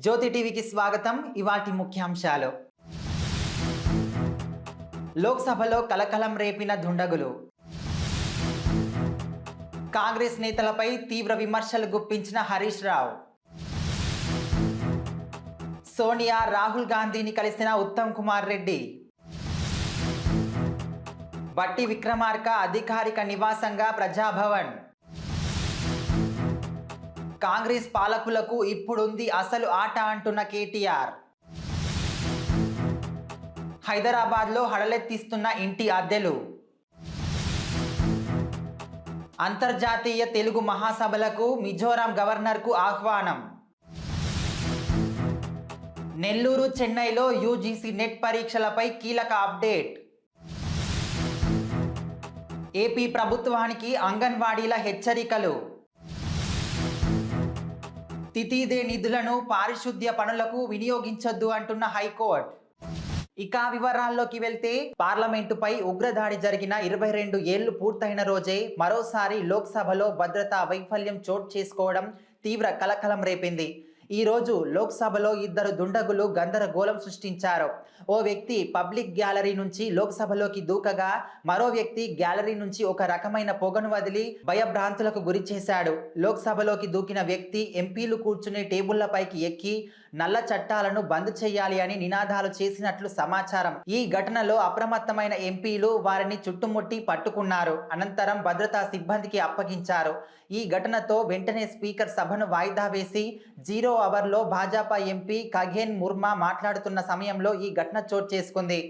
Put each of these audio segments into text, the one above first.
జ్యోతి టీవీకి స్వాగతం. ఇవాటి ముఖ్యాంశాలు. లోక్సభలో కలకలం రేపిన దుండగులు. కాంగ్రెస్ నేతలపై తీవ్ర విమర్శలు గుప్పించిన హరీష్ రావు. సోనియా రాహుల్ గాంధీని కలిసిన ఉత్తమ్ కుమార్ రెడ్డి. బట్టి విక్రమార్క అధికారిక నివాసంగా ప్రజాభవన్. కాంగ్రెస్ పాలకులకు ఇప్పుడుంది అసలు ఆట అంటున్న కేటీఆర్. హైదరాబాద్లో హడలెత్తిస్తున్న ఇంటి అద్దెలు. అంతర్జాతీయ తెలుగు మహాసభలకు మిజోరాం గవర్నర్కు ఆహ్వానం. నెల్లూరు, చెన్నైలో యూజీసీ నెట్ పరీక్షలపై కీలక అప్డేట్. ఏపీ ప్రభుత్వానికి అంగన్వాడీల హెచ్చరికలు. తితీదే నిధులను పారిశుద్ధ్య పనులకు వినియోగించొద్దు అంటున్న హైకోర్టు. ఇక వివరాల్లోకి వెళ్తే, పార్లమెంటుపై ఉగ్రదాడి జరిగిన 22 ఏళ్లు పూర్తయిన రోజే మరోసారి లోక్సభలో భద్రతా వైఫల్యం చోటు చేసుకోవడం తీవ్ర కలకలం రేపింది. ఈ రోజు లోక్సభలో ఇద్దరు దుండగులు గందరగోళం సృష్టించారు. ఓ వ్యక్తి పబ్లిక్ గ్యాలరీ నుంచి లోక్సభలోకి దూకగా, మరో వ్యక్తి గ్యాలరీ నుంచి ఒక రకమైన పొగను వదిలి భయభ్రాంతులకు గురి చేశాడు. లోక్సభలోకి దూకిన వ్యక్తి ఎంపీలు కూర్చునే టేబుళ్లపైకి ఎక్కి నల్ల చట్టాలను బంద్ చేయాలి అని నినాదాలు చేసినట్లు సమాచారం. ఈ ఘటనలో అప్రమత్తమైన ఎంపీలు వారిని చుట్టుముట్టి పట్టుకున్నారు. అనంతరం భద్రతా సిబ్బందికి అప్పగించారు. ఈ ఘటనతో వెంటనే స్పీకర్ సభను వాయిదా వేసి 0 అవర్లో భాజపా ఎంపీ ఖగేన్ ముర్మా మాట్లాడుతున్న సమయంలో ఈ ఘటన చోటు చేసుకుంది.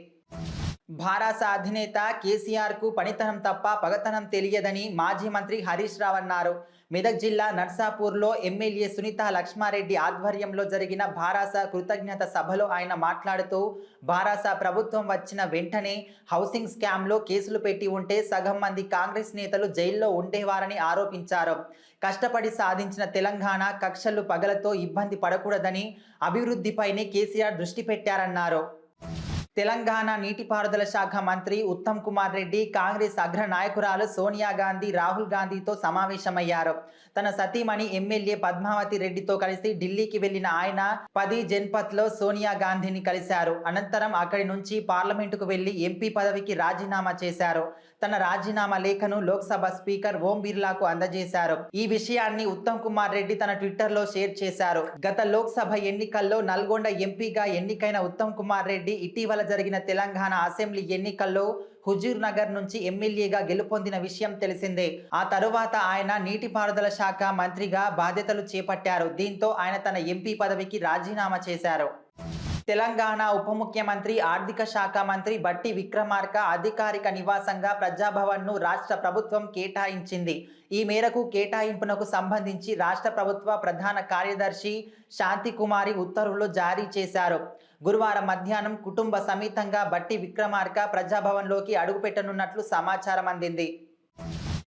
భారాస అధినేత కేసీఆర్కు పనితనం తప్ప పగతనం తెలియదని మాజీ మంత్రి హరీష్ రావు అన్నారు. మెదక్ జిల్లా నర్సాపూర్లో ఎమ్మెల్యే సునీత లక్ష్మారెడ్డి ఆధ్వర్యంలో జరిగిన భారాస కృతజ్ఞత సభలో ఆయన మాట్లాడుతూ, భారాస ప్రభుత్వం వచ్చిన వెంటనే హౌసింగ్ స్కామ్లో కేసులు పెట్టి ఉంటే సగం మంది కాంగ్రెస్ నేతలు జైల్లో ఉండేవారని ఆరోపించారు. కష్టపడి సాధించిన తెలంగాణ కక్షలు పగలతో ఇబ్బంది పడకూడదని అభివృద్ధిపైనే కేసీఆర్ దృష్టి పెట్టారన్నారు. తెలంగాణ నీటిపారుదల శాఖ మంత్రి ఉత్తమ్ కుమార్ రెడ్డి కాంగ్రెస్ అగ్ర నాయకురాలు సోనియా గాంధీ రాహుల్ గాంధీతో సమావేశమయ్యారు. తన సతీమణి ఎమ్మెల్యే పద్మావతి రెడ్డితో కలిసి ఢిల్లీకి వెళ్లిన ఆయన 10 జన్పథ్లో సోనియా గాంధీని కలిశారు. అనంతరం అక్కడి నుంచి పార్లమెంటుకు వెళ్లి ఎంపీ పదవికి రాజీనామా చేశారు. తన రాజీనామా లేఖను లోక్సభ స్పీకర్ ఓం బిర్లాకు అందజేశారు. ఈ విషయాన్ని ఉత్తమ్ కుమార్ రెడ్డి తన ట్విట్టర్లో షేర్ చేశారు. గత లోక్సభ ఎన్నికల్లో నల్గొండ ఎంపీగా ఎన్నికైన ఉత్తమ్ కుమార్ రెడ్డి ఇటీవల జరిగిన తెలంగాణ అసెంబ్లీ ఎన్నికల్లో హుజూర్ నగర్ నుంచి ఎమ్మెల్యేగా గెలుపొందిన విషయం తెలిసిందే. ఆ తరువాత ఆయన నీటిపారుదల శాఖ మంత్రిగా బాధ్యతలు చేపట్టారు. దీంతో ఆయన తన ఎంపీ పదవికి రాజీనామా చేశారు. తెలంగాణ ఉప ముఖ్యమంత్రి, ఆర్థిక శాఖ మంత్రి బట్టి విక్రమార్క అధికారిక నివాసంగా ప్రజాభవన్ను రాష్ట్ర ప్రభుత్వం కేటాయించింది. ఈ మేరకు కేటాయింపునకు సంబంధించి రాష్ట్ర ప్రభుత్వ ప్రధాన కార్యదర్శి శాంతికుమారి ఉత్తర్వులు జారీ చేశారు. గురువారం మధ్యాహ్నం కుటుంబ సమేతంగా బట్టి విక్రమార్క ప్రజాభవన్లోకి అడుగుపెట్టనున్నట్లు సమాచారం అందింది.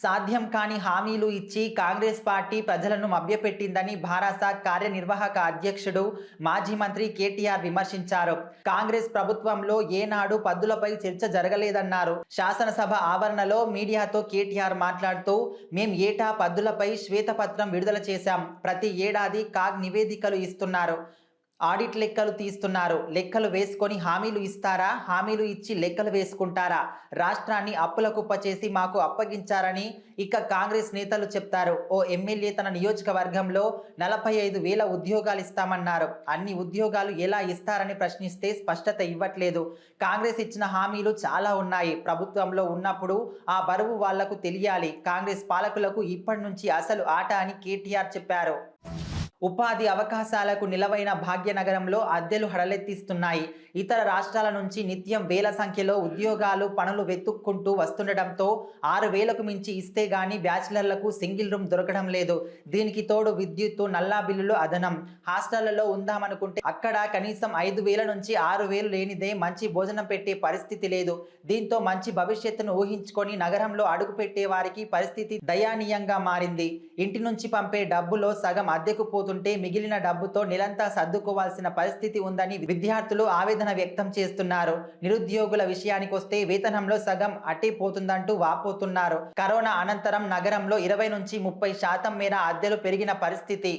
సాధ్యం కాని హామీలు ఇచ్చి కాంగ్రెస్ పార్టీ ప్రజలను మభ్యపెట్టిందని భారాస కార్యనిర్వాహక అధ్యక్షుడు మాజీ మంత్రి కేటీఆర్ విమర్శించారు. కాంగ్రెస్ ప్రభుత్వంలో ఏనాడు పద్దులపై చర్చ జరగలేదన్నారు. శాసనసభ ఆవరణలో మీడియాతో కేటీఆర్ మాట్లాడుతూ, మేం ఏటా పద్దులపై శ్వేతపత్రం విడుదల చేశాం. ప్రతి ఏడాది కాగ్ నివేదికలు ఇస్తున్నారు, ఆడిట్ లెక్కలు తీస్తున్నారు. లెక్కలు వేసుకొని హామీలు ఇస్తారా? హామీలు ఇచ్చి లెక్కలు వేసుకుంటారా? రాష్ట్రాన్ని అప్పుల కుప్ప చేసి మాకు అప్పగించారని ఇక కాంగ్రెస్ నేతలు చెప్తారు. ఓ ఎమ్మెల్యే తన నియోజకవర్గంలో 45,000 ఉద్యోగాలు ఇస్తామన్నారు. అన్ని ఉద్యోగాలు ఎలా ఇస్తారని ప్రశ్నిస్తే స్పష్టత ఇవ్వట్లేదు. కాంగ్రెస్ ఇచ్చిన హామీలు చాలా ఉన్నాయి. ప్రభుత్వంలో ఉన్నప్పుడు ఆ బరువు వాళ్లకు తెలియాలి. కాంగ్రెస్ పాలకులకు ఇప్పటి నుంచి అసలు ఆట అని కేటీఆర్ చెప్పారు. ఉపాధి అవకాశాలకు నిలవైన భాగ్యనగరంలో అద్దెలు హడలెత్తిస్తున్నాయి. ఇతర రాష్ట్రాల నుంచి నిత్యం వేల సంఖ్యలో ఉద్యోగాలు, పనులు వెతుక్కుంటూ వస్తుండటంతో 6,000కు మించి ఇస్తే గానీ బ్యాచిలర్లకు సింగిల్ రూమ్ దొరకడం లేదు. దీనికి తోడు విద్యుత్తు, నల్లా బిల్లులు అదనం. హాస్టళ్లలో ఉందామనుకుంటే అక్కడ కనీసం 5,000 నుంచి 6,000 లేనిదే మంచి భోజనం పెట్టే పరిస్థితి లేదు. దీంతో మంచి భవిష్యత్తును ఊహించుకొని నగరంలో అడుగుపెట్టే వారికి పరిస్థితి దయానీయంగా మారింది. ఇంటి నుంచి పంపే డబ్బులో సగం అద్దెకు పోతుంటే మిగిలిన డబ్బుతో నెలంతా సర్దుకోవాల్సిన పరిస్థితి ఉందని విద్యార్థులు ఆవేదన వ్యక్తం చేస్తున్నారు. నిరుద్యోగుల విషయానికొస్తే వేతనంలో సగం అట్టే పోతుందంటూ వాపోతున్నారు. కరోనా అనంతరం నగరంలో 20 నుంచి 30% మేర అద్దెలు పెరిగిన పరిస్థితి.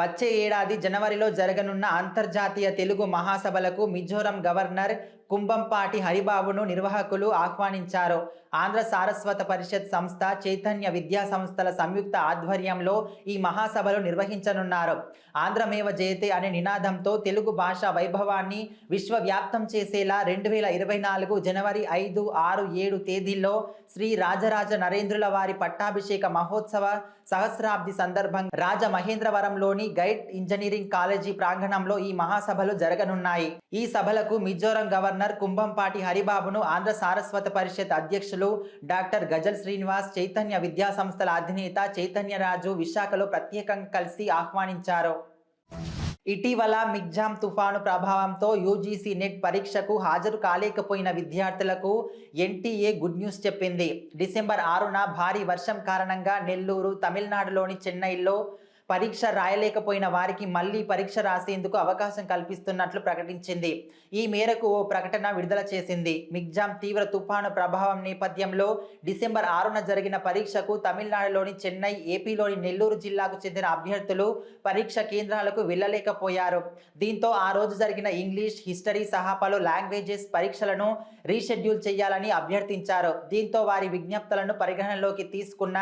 వచ్చే ఏడాది జనవరిలో జరగనున్న అంతర్జాతీయ తెలుగు మహాసభలకు మిజోరం గవర్నర్ కుంభంపాటి హరిబాబును నిర్వాహకులు ఆహ్వానించారు. ఆంధ్ర సారస్వత పరిషత్ సంస్థ, చైతన్య విద్యా సంస్థల సంయుక్త ఆధ్వర్యంలో ఈ మహాసభలు నిర్వహించనున్నారు. ఆంధ్రమేవ జయతే అనే నినాదంతో తెలుగు భాష వైభవాన్ని విశ్వవ్యాప్తం చేసేలా 2024 జనవరి 5, 6, 7 తేదీల్లో శ్రీ రాజరాజ నరేంద్రుల వారి పట్టాభిషేక మహోత్సవ సహస్రాబ్ది సందర్భంగా రాజమహేంద్రవరంలోని గైడ్ ఇంజనీరింగ్ కాలేజీ ప్రాంగణంలో ఈ మహాసభలు జరగనున్నాయి. ఈ సభలకు మిజోరం గవర్నర్ కుంభంపాటి హరిబాబును ఆంధ్ర సారస్వత పరిషత్ అధ్యక్షులు డాక్టర్ గజల్ శ్రీనివాస్, చైతన్య విద్యా సంస్థల అధినేత చైతన్యరాజు విశాఖలో ప్రత్యేకంగా కలిసి ఆహ్వానించారు. ఇటీవల మిగ్జామ్ తుఫాను ప్రభావంతో యూజీసీ నెట్ పరీక్షకు హాజరు కాలేకపోయిన విద్యార్థులకు ఎన్టీఏ గుడ్ న్యూస్ చెప్పింది. డిసెంబర్ 6న భారీ వర్షం కారణంగా నెల్లూరు, తమిళనాడులోని చెన్నైలో పరీక్ష రాయలేకపోయిన వారికి మళ్లీ పరీక్ష రాసేందుకు అవకాశం కల్పిస్తున్నట్లు ప్రకటించింది. ఈ మేరకు ఓ ప్రకటన విడుదల చేసింది. మిగ్జామ్ తీవ్ర తుఫాను ప్రభావం నేపథ్యంలో డిసెంబర్ 6న జరిగిన పరీక్షకు తమిళనాడులోని చెన్నై, ఏపీలోని నెల్లూరు జిల్లాకు చెందిన అభ్యర్థులు పరీక్ష కేంద్రాలకు వెళ్లలేకపోయారు. దీంతో ఆ రోజు జరిగిన ఇంగ్లీష్, హిస్టరీ సహా పలు లాంగ్వేజెస్ పరీక్షలను రీషెడ్యూల్ చేయాలని అభ్యర్థించారు. దీంతో వారి విజ్ఞప్తులను పరిగణనలోకి తీసుకున్న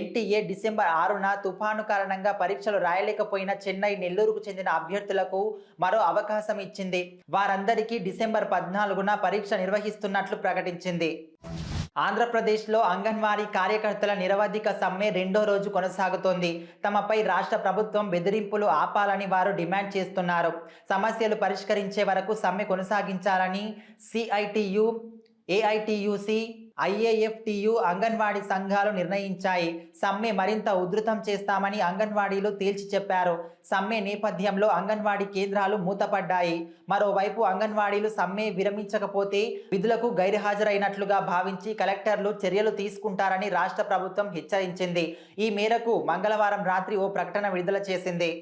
ఎన్టీఏ డిసెంబర్ 6న తుఫాను కారణంగా పరీక్షలు రాయలేకపోయిన చెన్నై, నెల్లూరుకు చెందిన అభ్యర్థులకు మరో అవకాశం ఇచ్చింది. వారందరికీ డిసెంబర్ 14న పరీక్ష నిర్వహిస్తున్నట్లు ప్రకటించింది. ఆంధ్రప్రదేశ్లో అంగన్వాడీ కార్యకర్తల నిరవధిక సమ్మె 2వ రోజు కొనసాగుతోంది. తమపై రాష్ట్ర ప్రభుత్వం బెదిరింపులు ఆపాలని వారు డిమాండ్ చేస్తున్నారు. సమస్యలు పరిష్కరించే వరకు సమ్మె కొనసాగించాలని సిఐటియు, ఏఐటియుసి, ఐఏఎఫ్టియు అంగన్వాడీ సంఘాలు నిర్ణయించాయి. సమ్మె మరింత ఉధృతం చేస్తామని అంగన్వాడీలు తేల్చి చెప్పారు. సమ్మె నేపథ్యంలో అంగన్వాడీ కేంద్రాలు మూతపడ్డాయి. మరోవైపు అంగన్వాడీలు సమ్మె విరమించకపోతే విధులకు గైర్హాజరైనట్లుగా భావించి కలెక్టర్లు చర్యలు తీసుకుంటారని రాష్ట్ర ప్రభుత్వం హెచ్చరించింది. ఈ మేరకు మంగళవారం రాత్రి ఓ ప్రకటన విడుదల చేసింది.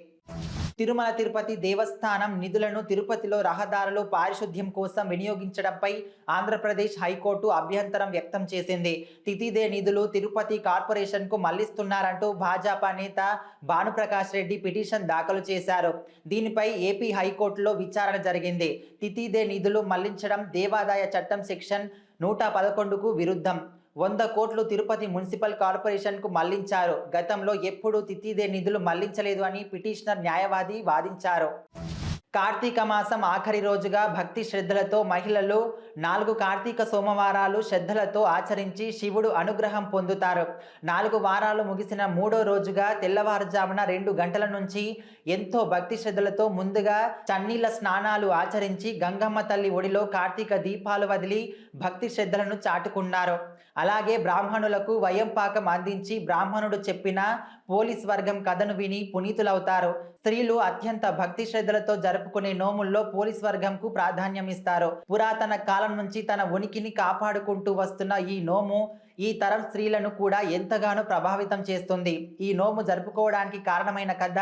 తిరుమల తిరుపతి దేవస్థానం నిధులను తిరుపతిలో రహదారులు, పారిశుద్ధ్యం కోసం వినియోగించడంపై ఆంధ్రప్రదేశ్ హైకోర్టు అభ్యంతరం వ్యక్తం చేసింది. తితిదే నిధులు తిరుపతి కార్పొరేషన్కు మళ్లిస్తున్నారంటూ భాజపా నేత భానుప్రకాష్ రెడ్డి పిటిషన్ దాఖలు చేశారు. దీనిపై ఏపీ హైకోర్టులో విచారణ జరిగింది. తితిదే నిధులు మళ్లించడం దేవాదాయ చట్టం సెక్షన్ 111కు విరుద్ధం. 100 కోట్లు తిరుపతి మున్సిపల్ కార్పొరేషన్కు మళ్లించారు. గతంలో ఎప్పుడూ తితిదే నిధులు మళ్లించలేదు అని పిటిషనర్ న్యాయవాది వాదించారు. కార్తీక మాసం ఆఖరి రోజుగా భక్తి శ్రద్ధలతో మహిళలు 4 కార్తీక సోమవారాలు శ్రద్ధలతో ఆచరించి శివుడు అనుగ్రహం పొందుతారు. 4 వారాలు ముగిసిన 3వ రోజుగా తెల్లవారుజామున 2 గంటల నుంచి ఎంతో భక్తి శ్రద్ధలతో ముందుగా చన్నీళ్ల స్నానాలు ఆచరించి గంగమ్మ తల్లి ఒడిలో కార్తీక దీపాలు వదిలి భక్తి శ్రద్ధలను చాటుకున్నారు. అలాగే బ్రాహ్మణులకు వయంపాకం అందించి బ్రాహ్మణుడు చెప్పిన పోలీస్ వర్గం కథను విని పునీతులవుతారు. స్త్రీలు అత్యంత భక్తి శ్రద్ధలతో జరుపుకునే నోముల్లో పోలీస్ వర్గంకు ప్రాధాన్యం ఇస్తారు. పురాతన కాలం నుంచి తన ఉనికిని కాపాడుకుంటూ వస్తున్న ఈ నోము ఈ తరం స్త్రీలను కూడా ఎంతగానో ప్రభావితం చేస్తుంది. ఈ నోము జరుపుకోవడానికి కారణమైన కథ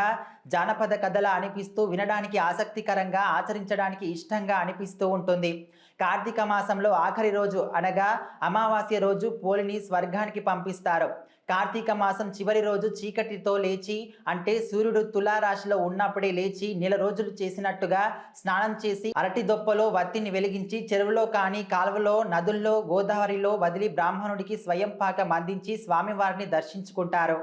జానపద కథలా అనిపిస్తూ వినడానికి ఆసక్తికరంగా, ఆచరించడానికి ఇష్టంగా అనిపిస్తూ ఉంటుంది. కార్తీక మాసంలో ఆఖరి రోజు అనగా అమావాస్య రోజు పోలిని స్వర్గానికి పంపిస్తారు. కార్తీక మాసం చివరి రోజు చీకటితో లేచి, అంటే సూర్యుడు తులారాశిలో ఉన్నప్పుడే లేచి నెల రోజులు చేసినట్టుగా స్నానం చేసి అరటి దొప్పలో వత్తిని వెలిగించి చెరువులో కానీ కాలువలో, నదుల్లో, గోదావరిలో వదిలి బ్రాహ్మణుడికి స్వయం పాకం అందించి స్వామివారిని దర్శించుకుంటారు.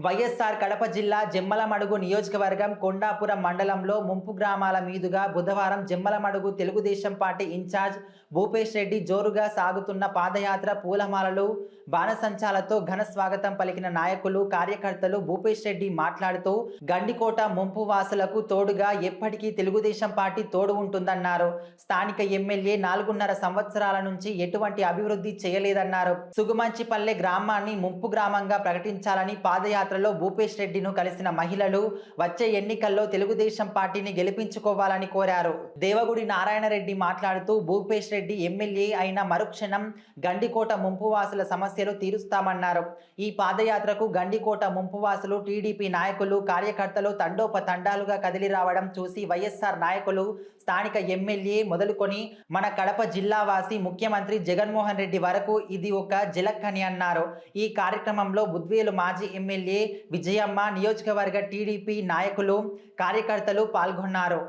వైఎస్ఆర్ కడప జిల్లా జమ్మలమడుగు నియోజకవర్గం కొండాపురం మండలంలో ముంపు గ్రామాల మీదుగా బుధవారం జమ్మలమడుగు తెలుగుదేశం పార్టీ ఇన్ఛార్జ్ భూపేష్ రెడ్డి జోరుగా సాగుతున్న పాదయాత్ర, పూలమాలలు, బాణసంచాలతో ఘన స్వాగతం పలికిన నాయకులు, కార్యకర్తలు. భూపేష్ రెడ్డి మాట్లాడుతూ గండికోట ముంపు వాసులకు తోడుగా ఎప్పటికీ తెలుగుదేశం పార్టీ తోడు ఉంటుందన్నారు. స్థానిక ఎమ్మెల్యే 4.5 సంవత్సరాల నుంచి ఎటువంటి అభివృద్ధి చేయలేదన్నారు. సుగుమంచిపల్లె గ్రామాన్ని ముంపు గ్రామంగా ప్రకటించాలని పాదయాత్రలో భూపేష్ రెడ్డిను కలిసిన మహిళలు వచ్చే ఎన్నికల్లో తెలుగుదేశం పార్టీని గెలిపించుకోవాలని కోరారు. దేవగుడి నారాయణరెడ్డి మాట్లాడుతూ భూపేష్ రెడ్డి ఎమ్మెల్యే అయిన మరుక్షణం గండికోట ముంపువాసుల సమస్యలు తీరుస్తామన్నారు. ఈ పాదయాత్రకు గండికోట ముంపువాసులు, టీడీపీ నాయకులు, కార్యకర్తలు తండోపతండాలుగా కదిలి రావడం చూసి వైఎస్ఆర్ నాయకులు, స్థానిక ఎమ్మెల్యే మొదలుకొని మన కడప జిల్లావాసి ముఖ్యమంత్రి జగన్మోహన్ రెడ్డి వరకు ఇది ఒక జలకని అన్నారు. ఈ కార్యక్రమంలో బుద్వేలు మాజీ ఎమ్మెల్యే ఎమ్మెల్యే విజయమ్మ, నియోజకవర్గ టీడీపీ నాయకులు, కార్యకర్తలు పాల్గొన్నారు.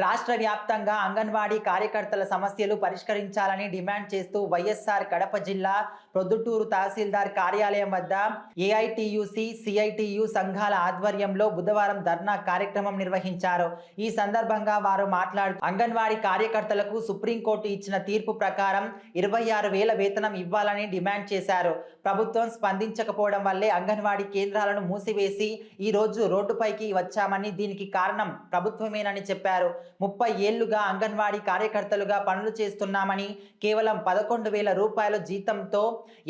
రాష్ట్ర వ్యాప్తంగా అంగన్వాడీ కార్యకర్తల సమస్యలు పరిష్కరించాలని డిమాండ్ చేస్తూ వైఎస్ఆర్ కడప జిల్లా ప్రొద్దుటూరు తహసీల్దార్ కార్యాలయం వద్ద ఏఐటియుసి, సిఐటియు సంఘాల ఆధ్వర్యంలో బుధవారం ధర్నా కార్యక్రమం నిర్వహించారు. ఈ సందర్భంగా వారు మాట్లాడుతూ అంగన్వాడీ కార్యకర్తలకు సుప్రీంకోర్టు ఇచ్చిన తీర్పు ప్రకారం 26,000 వేతనం ఇవ్వాలని డిమాండ్ చేశారు. ప్రభుత్వం స్పందించకపోవడం వల్లే అంగన్వాడీ కేంద్రాలను మూసివేసి ఈ రోజు రోడ్డుపైకి వచ్చామని, దీనికి కారణం ప్రభుత్వమేనని చెప్పారు. 30 ఏళ్లుగా అంగన్వాడీ కార్యకర్తలుగా పనులు చేస్తున్నామని, కేవలం 11,000 రూపాయల జీతంతో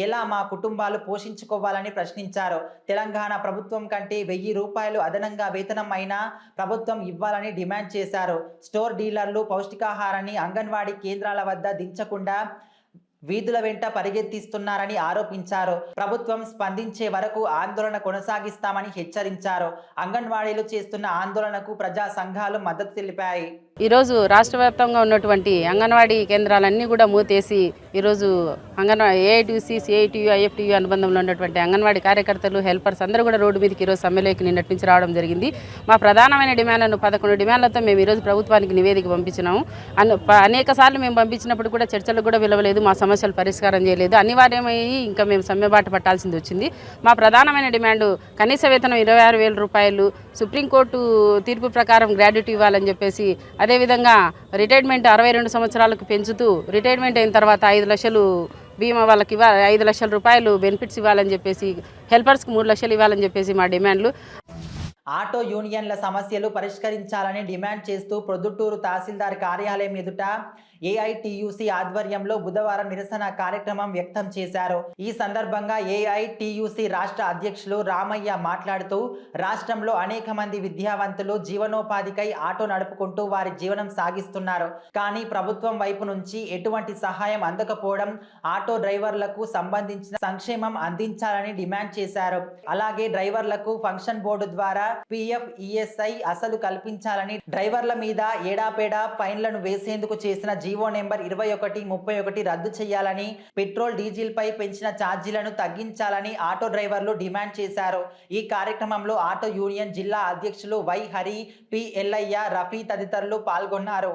ఎలా మా కుటుంబాలు పోషించుకోవాలని ప్రశ్నించారు. తెలంగాణ ప్రభుత్వం కంటే 1,000 రూపాయలు అదనంగా వేతనం అయినా ప్రభుత్వం ఇవ్వాలని డిమాండ్ చేశారు. స్టోర్ డీలర్లు పౌష్టికాహారాన్ని అంగన్వాడీ కేంద్రాల వద్ద దించకుండా వీధుల వెంట పరిగెత్తిస్తున్నారని ఆరోపించారు. ప్రభుత్వం స్పందించే వరకు ఆందోళన కొనసాగిస్తామని హెచ్చరించారు. అంగన్వాడీలు చేస్తున్న ఆందోళనకు ప్రజా సంఘాలు మద్దతు తెలిపాయి. ఈరోజు రాష్ట్ర వ్యాప్తంగా ఉన్నటువంటి అంగన్వాడీ కేంద్రాలన్నీ కూడా మూతేసి ఈరోజు ఏఐటిసి, సిఐటియు, ఐఎఫ్టియు అనుబంధంలో ఉన్నటువంటి అంగన్వాడీ కార్యకర్తలు, హెల్పర్స్ అందరూ కూడా రోడ్డు మీదకి ఈరోజు సమ్మెలోకి నిన్నటి నుంచి రావడం జరిగింది. మా ప్రధానమైన డిమాండ్లను 11 డిమాండ్లతో మేము ఈరోజు ప్రభుత్వానికి నివేదిక పంపించినాము. అనేక సార్లు మేము పంపించినప్పుడు కూడా చర్చలకు కూడా విలువలేదు, మా సమస్యలు పరిష్కారం చేయలేదు. అనివార్యమయ్యి ఇంకా మేము సమ్మెబాట పట్టాల్సింది వచ్చింది. మా ప్రధానమైన డిమాండ్ కనీస వేతనం 26,000 రూపాయలు, సుప్రీంకోర్టు తీర్పు ప్రకారం గ్రాడ్యుటీ ఇవ్వాలని చెప్పేసి, అదేవిధంగా రిటైర్మెంట్ 62 సంవత్సరాలకు పెంచుతూ రిటైర్మెంట్ అయిన తర్వాత 5 లక్షలు బీమా వాళ్ళకి 5 లక్షల రూపాయలు బెనిఫిట్స్ ఇవ్వాలని చెప్పేసి, హెల్పర్స్కి 3 లక్షలు ఇవ్వాలని చెప్పేసి మా డిమాండ్లు. ఆటో యూనియన్ల సమస్యలు పరిష్కరించాలని డిమాండ్ చేస్తూ ప్రొద్దుటూరు తహసీల్దార్ కార్యాలయం ఎదుట ఏఐటియుసి ఆధ్వర్యంలో బుధవారం నిరసన కార్యక్రమం వ్యక్తం చేశారు. ఈ సందర్భంగా ఏఐటియుసి రాష్ట్ర అధ్యక్షులు రామయ్య మాట్లాడుతూ, రాష్ట్రంలో అనేక మంది విద్యావంతులు జీవనోపాధికై ఆటో నడుపుకుంటూ వారి జీవనం సాగిస్తున్నారు. కానీ ప్రభుత్వం వైపు నుంచి ఎటువంటి సహాయం అందకపోవడం, ఆటో డ్రైవర్లకు సంబంధించిన సంక్షేమం అందించాలని డిమాండ్ చేశారు. అలాగే డ్రైవర్లకు ఫంక్షన్ బోర్డు ద్వారా పిఎఫ్, ఈఎస్ఐ అసలు కల్పించాలని, డ్రైవర్ల మీద ఏడాపేడా ఫైన్లను వేసేందుకు చేసిన జీవో నెంబర్ 2131 రద్దు చేయాలని, పెట్రోల్ డీజిల్ పై పెంచిన ఛార్జీలను తగ్గించాలని ఆటో డ్రైవర్లు డిమాండ్ చేశారు. ఈ కార్యక్రమంలో ఆటో యూనియన్ జిల్లా అధ్యక్షులు వై హరి, పి ఎల్లయ్య, రఫీ తదితరులు పాల్గొన్నారు.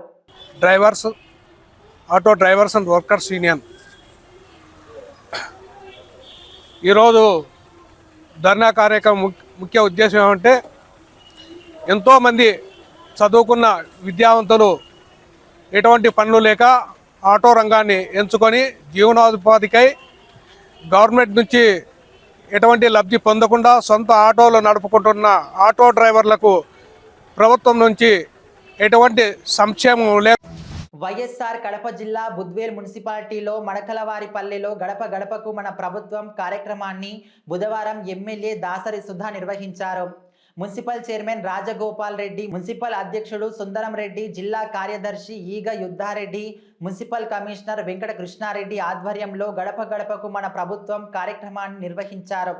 Auto drivers and workers union ఈరోజు ధర్నా కార్యక్రమం ముఖ్య ఉద్దేశం ఏమంటే, ఎంతోమంది చదువుకున్న విద్యావంతులు ఎటువంటి పనులు లేక ఆటో రంగాన్ని ఎంచుకొని జీవనోపాధికై గవర్నమెంట్ నుంచి ఎటువంటి లబ్ధి పొందకుండా సొంత ఆటోలు నడుపుకుంటున్న ఆటో డ్రైవర్లకు ప్రభుత్వం నుంచి ఎటువంటి సంక్షేమం లేదు. వైఎస్ఆర్ కడప జిల్లా బుద్వేల్ మున్సిపాలిటీలో మడకలవారిపల్లెలో గడప గడపకు మన ప్రభుత్వం కార్యక్రమాన్ని బుధవారం ఎమ్మెల్యే దాసరి సుధా నిర్వహించారు. Municipal chairman Rajagopal Reddy, municipal అధ్యక్షుడు సుందరం రెడ్డి, జిల్లా కార్యదర్శి ఈగ యుద్ధారెడ్డి, మున్సిపల్ కమిషనర్ వెంకట కృష్ణారెడ్డి ఆధ్వర్యంలో గడప గడపకు మన ప్రభుత్వం కార్యక్రమాన్ని నిర్వహించారు.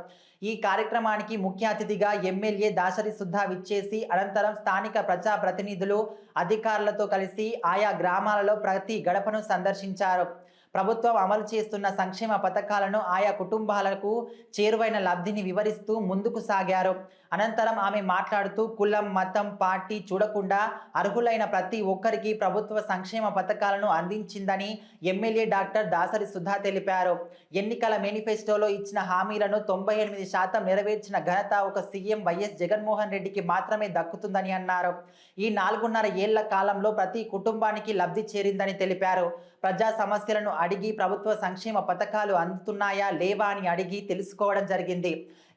ఈ కార్యక్రమానికి ముఖ్య అతిథిగా ఎమ్మెల్యే దాసరి సుధా విచ్చేసి అనంతరం స్థానిక ప్రజా ప్రతినిధులు, అధికారులతో కలిసి ఆయా గ్రామాలలో ప్రతి గడపను సందర్శించారు. ప్రభుత్వం అమలు చేస్తున్న సంక్షేమ పథకాలను ఆయా కుటుంబాలకు చేరువైన లబ్ధిని వివరిస్తూ ముందుకు సాగారు. అనంతరం ఆమె మాట్లాడుతూ, కులం, మతం, పార్టీ చూడకుండా అర్హులైన ప్రతి ఒక్కరికి ప్రభుత్వ సంక్షేమ పథకాలను అందించిందని ఎమ్మెల్యే డాక్టర్ దాసరి సుధా తెలిపారు. ఎన్నికల మేనిఫెస్టోలో ఇచ్చిన హామీలను 98% నెరవేర్చిన ఘనత ఒక సీఎం వైఎస్ జగన్మోహన్ రెడ్డికి మాత్రమే దక్కుతుందని అన్నారు. ఈ 4.5 ఏళ్ల కాలంలో ప్రతి కుటుంబానికి లబ్ధి చేరిందని తెలిపారు. ప్రజా సమస్యలను అడిగి ప్రభుత్వ సంక్షేమ పథకాలు అందుతున్నాయా లేవా అని అడిగి తెలుసుకోవడం జరిగింది.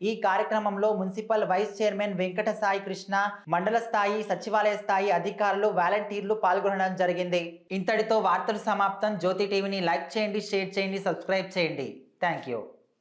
ఈ కార్యక్రమంలో municipal vice chairman Venkata Sai Krishna, మండల స్థాయి, సచివాలయ స్థాయి అధికారులు, వాలంటీర్లు పాల్గొనడం జరిగింది. ఇంతటితో వార్తలు సమాప్తం. జ్యోతి టీవీని లైక్ చేయండి, షేర్ చేయండి, సబ్స్క్రైబ్ చేయండి. Thank you.